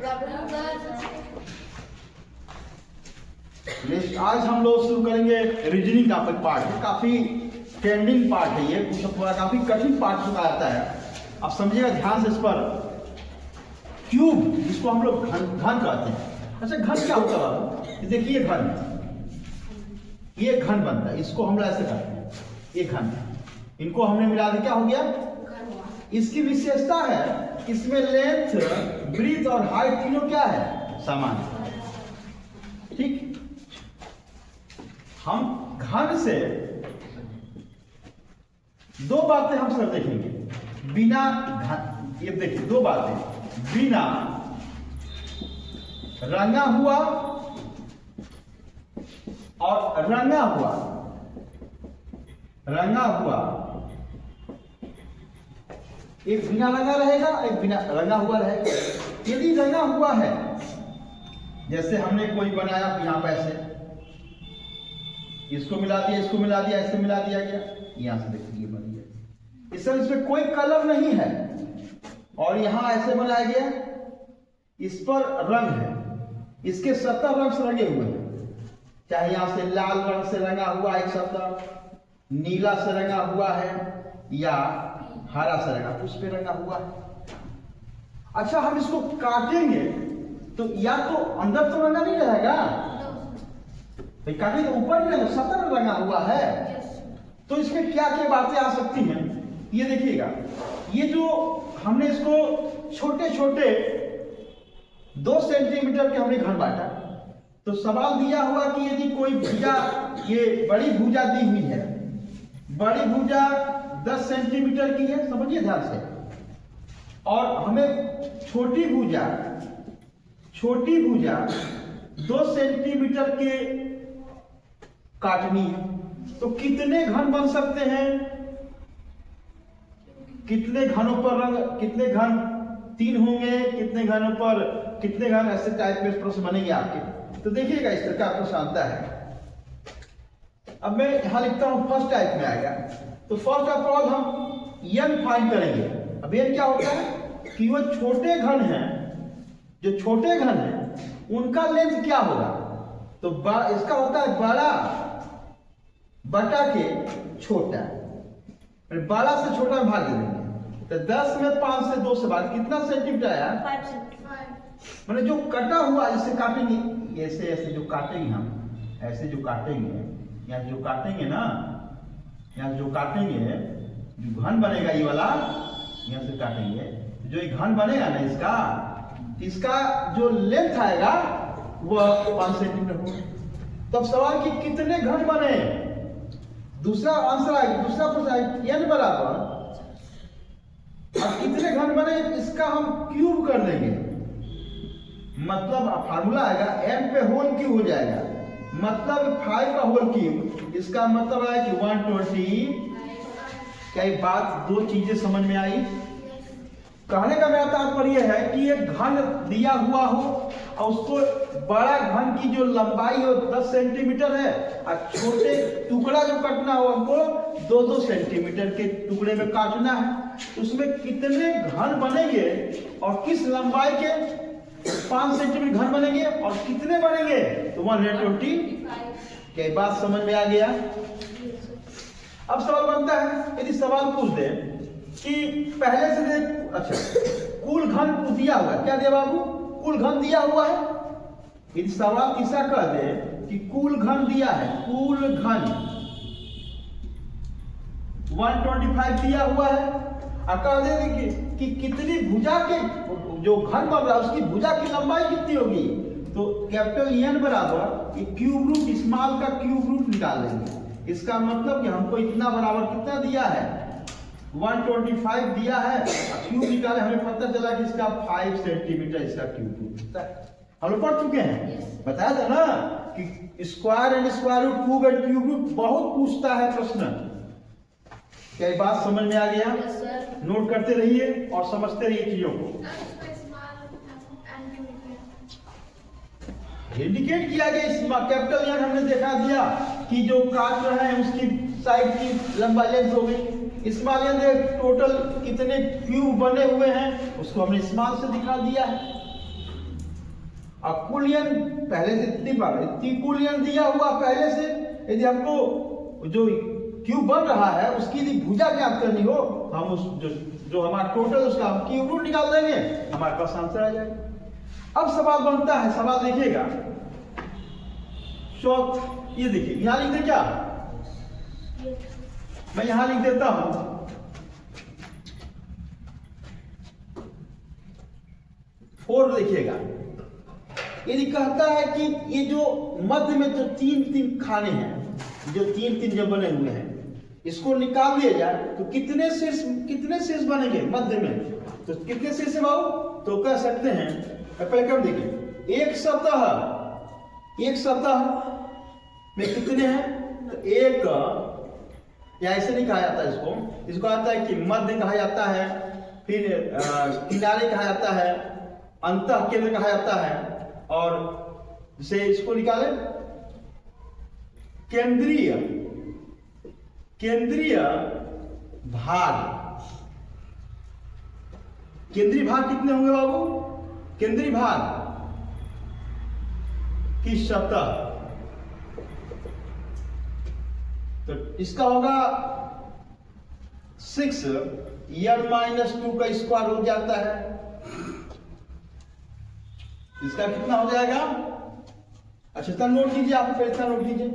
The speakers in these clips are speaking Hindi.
आज हम लोग शुरू करेंगे रीजनिंग का पार्ट है, काफी ट्रेंडिंग पार्ट है ये, काफी कठिन पार्ट चुका आता है। आप समझिएगा ध्यान से इस पर। क्यूब जिसको हम लोग घन कहते हैं। अच्छा घन क्या होता है? देखिए घन, ये घन बनता है, इसको हम लोग ऐसे करते हैं, ये घन, इनको हमने मिला दिया क्या हो गया? इसकी विशेषता है इसमें लेंथ, ब्रीथ और हाइट तीनों क्या है? समान। ठीक, हम घन से दो बातें हम सर देखेंगे। बिना घन, ये देखिए दो बातें, बिना रंगा हुआ और रंगा हुआ। रंगा हुआ, एक बिना रंगा रहेगा, एक बिना रंगा हुआ रहेगा। यदि रंगा हुआ है, जैसे हमने कोई बनाया यहां पर ऐसे, इसको मिला दिया, इसको मिला दिया, ऐसे मिला दिया गया, यहां से देखिए बन गया। इसमें कोई कलर नहीं है और यहां ऐसे बनाया गया, इस पर रंग है, इसके सतह रंग से रंगे हुए हैं, चाहे यहां से लाल रंग से रंगा हुआ एक सतह, नीला से रंगा हुआ है या हरा से रंगा, उस पे रंगा हुआ है। अच्छा हम इसको काटेंगे तो या तो अंदर तो रंगा नहीं रहेगा, तो काटेंगे तो ऊपर नहीं रहेगा, सतह में रंगा हुआ है। तो इसमें क्या क्या बातें आ सकती हैं ये देखिएगा। ये जो हमने इसको छोटे छोटे 2 सेंटीमीटर के हमने घन बांटा, तो सवाल दिया हुआ कि यदि कोई भुजा, ये बड़ी भुजा दी हुई है, बड़ी भुजा 10 सेंटीमीटर की है, समझिए ध्यान से, और हमें छोटी भुजा 2 सेंटीमीटर के काटनी है, तो कितने घन बन सकते हैं? कितने घनों पर रंग, कितने घन 3 होंगे, कितने घनों पर कितने घन, ऐसे टाइप के प्रश्न बनेंगे आपके। तो देखिएगा इस तरह का प्रश्न आता है। अब मैं यहां लिखता हूं फर्स्ट टाइप में आएगा, तो फर्स्ट ऑफ ऑल हम एन फाइंड करेंगे। अब एन क्या होता है कि वो छोटे घन हैं, जो छोटे घन हैं उनका लेंथ क्या होगा? तो इसका होता है बड़ा बटा के छोटा, बड़ा से छोटा में भाग दे देंगे, तो 10 में 5 से 2 से भाग, कितना सेंटीमीटर आया? 5 सेंटीमीटर। मैंने जो कटा हुआ इसे काटेंगे, ऐसे ऐसे जो काटेंगे हम, ऐसे जो काटेंगे, यहाँ जो काटेंगे ना, यहाँ जो काटेंगे, जो घन बनेगा ये वाला, यहाँ से काटेंगे, जो ये घन बनेगा ना इसका जो लेंथ आएगा वह 5 सेंटीमीटर होगा। तब सवाल कि कितने घन बने? दूसरा आंसर आएगा, दूसरा प्रश्न आएगा n बराबर, अब कितने घन बने इसका हम क्यूब कर देंगे, मतलब फार्मूला आएगा n पे होल क्यूब हो जाएगा, मतलब 5 का होल क्यूब, इसका मतलब है कि 120। क्या ये बात, दो चीजें समझ में आई? कहने का मेरा तात्पर्य है कि एक घन दिया हुआ हो और उसको बड़ा घन की जो लंबाई हो 10 सेंटीमीटर है, और छोटे टुकड़ा जो कटना हो हमको 2-2 सेंटीमीटर के टुकड़े में काटना है, तो उसमें कितने घन बनेंगे और किस लंबाई के? 5 सेंटीमीटर घन बनेंगे और कितने बनेंगे? तो 120। क्या बात समझ में आ गया? अब सवाल बनता है, यदि सवाल पूछ दे कि पहले से देख, अच्छा कुल घन दिया हुआ है, क्या दिया बाबू? कुल घन दिया हुआ है। यदि सवाल तीसरा कह दे कि कुल घन दिया है, कुल घन 125 दिया हुआ है, और कह दे कि कितनी भुजा के जो घन बन रहा है उसकी भुजा की लंबाई कितनी होगी, तो कैपिटल एन बराबर ये क्यूब रूट स्मॉल का क्यूब रूट निकाल लेंगे। इसका मतलब कि हमको इतना बराबर कितना दिया है? 125 दिया है, क्यूब निकाले, हमें पता चला कि इसका 5 सेंटीमीटर इसका क्यूब रूट हम लोग पढ़ चुके हैं, बताया था ना कि square and square root, cube and cube root बहुत पूछता है प्रश्न। क्या ये बात समझ में आ गया? नोट करते रहिए और समझते रहिए चीजों को। इंडिकेट किया गया इस कैपिटल एन, हमने देखा दिया कि जो काट रहे हैं उसकी साइड की लंबाई लेंथ हो गई। स्मॉल एन टोटल कितने क्यूब बने हुए हैं उसको हमने स्मॉल से दिखा दिया है। अब कुलियन पहले से इतनी कुलियन दिया हुआ पहले से, यदि हमको जो क्यूब बन रहा है उसकी यदि भुजा ज्ञात करनी हो, हम उस जो हमारा टोटल उसका हम क्यूब रूट निकाल देंगे, हमारे पास आंसर आ जाएगा। अब सवाल बनता है, सवाल देखिएगा, ये देखिए यहां लिख दे, क्या मैं यहां लिख देता हूं 4। देखिएगा, यदि कहता है कि ये जो मध्य में जो तीन खाने हैं, जो तीन जो बने हुए हैं, इसको निकाल दिया जाए तो कितने शीर्ष बनेंगे मध्य में? तो कितने शीर्ष है बाबू? तो कह सकते हैं, पहले कम देखिए, एक सतह में कितने हैं? तो एक, या ऐसे नहीं कहा जाता इसको आता है कि मध्य कहा जाता है, फिर किनारे कहा जाता है, अंतः केंद्र कहा जाता है, और जैसे इसको निकाले केंद्रीय भाग। केंद्रीय भाग कितने होंगे बाबू? केंद्रीय भाग की सतह, तो इसका होगा 6n-2 का स्क्वायर हो जाता है। इसका कितना हो जाएगा? अच्छा, इतना नोट कीजिए, आप पहले इतना नोट कीजिए,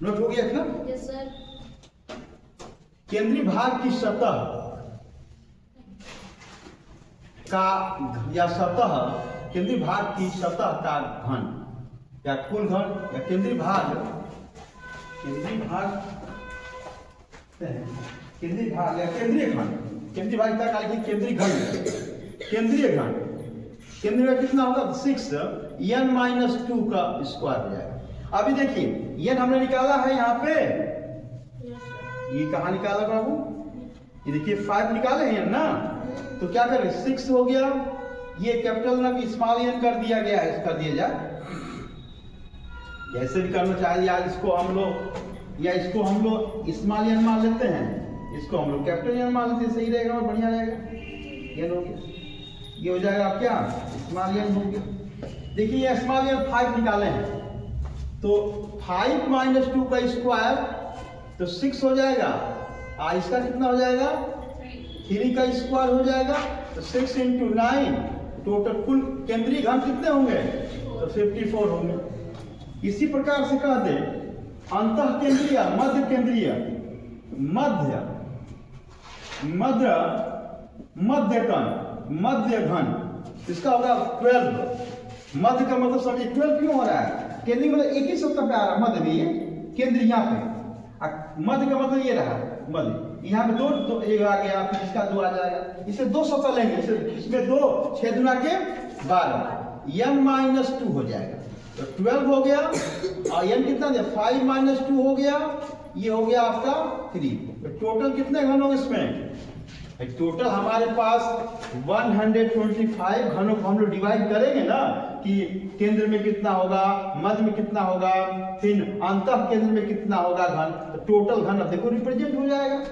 नोट हो गया ना? Yes sir. केंद्रीय भाग की सतह का, या सतह, केंद्रीय भाग की सतह का घन या कुल घन, या केंद्रीय भाग या केंद्रीय घन, केंद्रीय भाग केंद्रीय घन में कितना होगा? 6n-2 का स्क्वायर हो जाएगा। अभी देखिए n हमने निकाला है यहाँ पे, ये कहाँ निकाला बाबू? ये देखिए 5 निकाले हैं ना, तो क्या करें? 6 हो गया, ये कैपिटल ना कि स्मॉल n कर दिया गया है, कर दिया जाए, जैसे भी करना चाहिए, या इसको हम लोग स्मॉल n मान लेते हैं, इसको हम लोग कैपिटल n मान लेते हैं, सही रहेगा और बढ़िया रहेगा। n हो गया, ये हो जाएगा क्या? स्मॉल n हो गया। देखिए ये स्मॉल n 5 निकाले हैं, तो 5 - 2 का स्क्वायर तो 6 हो जाएगा, इसका कितना हो जाएगा? 3 का स्क्वायर हो जाएगा, तो 6 × 9, टोटल कुल केंद्रीय घन कितने होंगे? तो 54 होंगे। इसी प्रकार से कह दे अंतः केंद्रीय, मध्य घन, इसका होगा 12। मध्य का मतलब समझिए 12 क्यों हो रहा है? केंद्रीय मतलब एक ही सत्ता पे आ रहा है, मध्य में, ये केंद्र यहाँ पे, मध्य का मतलब ये रहा, मध्य यहाँ पे दो एक आ गया, फिर इसका 2 आ जाएगा, इसे 2 सत्ता लेंगे, इसमें 2 6 दूना के 12, n - 2 हो जाएगा, तो 12 हो गया, और n कितना दिया? 5 - 2 हो गया, ये हो गया आपका 3। तो टोटल कितने घन होंगे इसमें? टोटल हमारे पास 125 घनों को हम लोग डिवाइड करेंगे ना, कि केंद्र में कितना होगा, मध्य में कितना होगा, फिर अंतः केंद्र में कितना होगा घन, तो टोटल घन देखो रिप्रेजेंट हो जाएगा,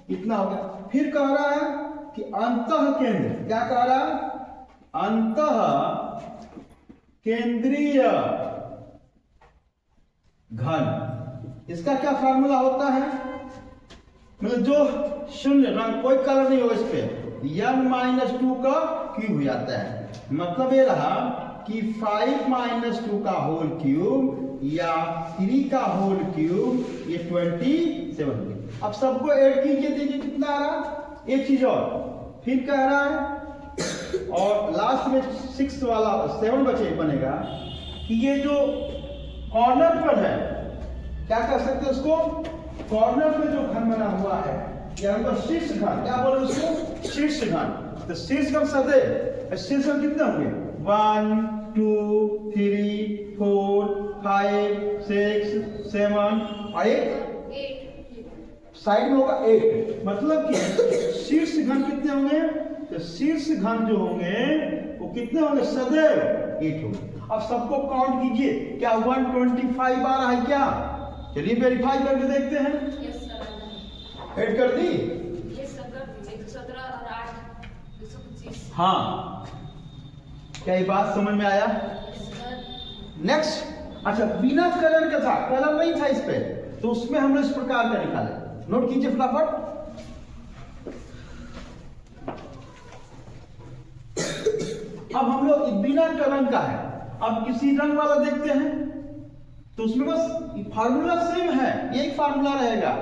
इतना होगा। फिर कह रहा है कि अंतः केंद्र, क्या कह रहा है? अंतः केंद्रीय घन, इसका क्या फार्मूला होता है? मतलब जो शून्य रंग, कोई कलर नहीं होगा इस पे, n - 2 का क्यूब हो जाता है। मतलब ये रहा कि 5 - 2 का होल क्यूब या 3 का होल क्यूब, ये 27। अब सबको ऐड कीजिए, देखिए कितना आ रहा। एक चीज और फिर कह रहा है, और लास्ट में 6 वाला 7 बनेगा कि ये जो कॉर्नर पर है, क्या कर सकते हैं उसको? कॉर्नर पे जो घन बना हुआ है, या हमको शीर्ष घन, क्या बोले उसको? शीर्ष घन। तो शीर्ष घन सदैव, शीर्ष घन कितने होंगे? 1 2 3 4 5 6 7 और 8 साइड में होगा 8, मतलब कि शीर्ष घन कितने होंगे? तो शीर्ष घन जो होंगे वो कितने होंगे? सदैव 8 होंगे। अब सबको काउंट कीजिए, क्या 125 आ रहा है क्या? चलिए वेरीफाई करके देखते हैं। ऐड कर दी? हाँ, क्या ये बात समझ में आया? नेक्स्ट, अच्छा बिना कलर का था, कलर नहीं था इस पे, तो उसमें हमने इस प्रकार का निकाले। नोट कीजिए फटाफट। अब हम लोग बिना कलर का है, अब किसी रंग वाला देखते हैं तो उसमें बस फार्मूला सेम है, एक फार्मूला रहेगा।